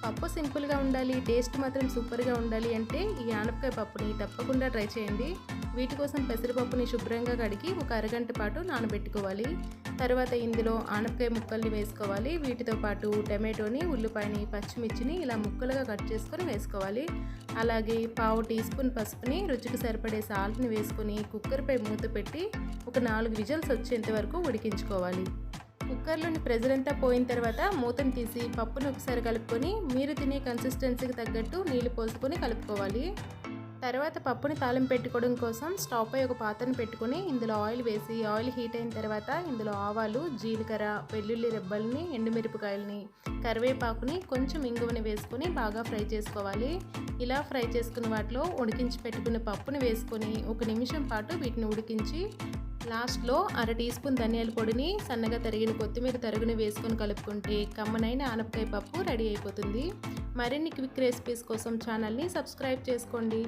పప్పు సింపుల్గా ఉండాలి, టేస్ట్ మాత్రం సూపర్గా ఉండాలి అంటే ఈ ఆనపకాయ పప్పుని తప్పకుండా ట్రై చేయండి. వీటి కోసం పెసరపప్పుని శుభ్రంగా కడిగి ఒక అరగంట పాటు నానబెట్టుకోవాలి. తర్వాత ఇందులో ఆనపకాయ ముక్కల్ని వేసుకోవాలి. వీటితో పాటు టమాటోని, ఉల్లిపాయని, పచ్చిమిర్చిని ఇలా ముక్కలుగా కట్ చేసుకొని వేసుకోవాలి. అలాగే పావు టీ స్పూన్ పసుపుని, రుచికి సరిపడే సాల్ట్ని వేసుకొని కుక్కర్పై మూత పెట్టి ఒక 4 విజిల్స్ వచ్చేంత వరకు ఉడికించుకోవాలి. కుక్కర్లోని ప్రెజర్ అంతా పోయిన తర్వాత మూతను తీసి పప్పును ఒకసారి కలుపుకొని మీరు తినే కన్సిస్టెన్సీకి తగ్గట్టు నీళ్లు పోసుకొని కలుపుకోవాలి. తర్వాత పప్పుని తాలింపు పెట్టుకోవడం కోసం స్టవ్ పై ఒక పాత్రను పెట్టుకొని ఇందులో ఆయిల్ వేసి ఆయిల్ హీట్ అయిన తర్వాత ఇందులో ఆవాలు, జీలకర్ర, వెల్లుల్లి రెబ్బల్ని, ఎండుమిరపకాయలని, కరివేపాకుని, కొంచెం ఇంగువని వేసుకొని బాగా ఫ్రై చేసుకోవాలి. ఇలా ఫ్రై చేసుకున్న వాటిలో ఉడికించి పెట్టుకున్న పప్పుని వేసుకొని 1 నిమిషం పాటు వీటిని ఉడికించి లాస్ట్లో అర టీ స్పూన్ ధనియాల పొడిని, సన్నగా తరిగిన కొత్తిమీర తరుగుని వేసుకొని కలుపుకుంటే కమ్మనైన ఆనపకాయ పప్పు రెడీ అయిపోతుంది. మరిన్ని క్విక్ రెసిపీస్ కోసం ఛానల్ని సబ్స్క్రైబ్ చేసుకోండి.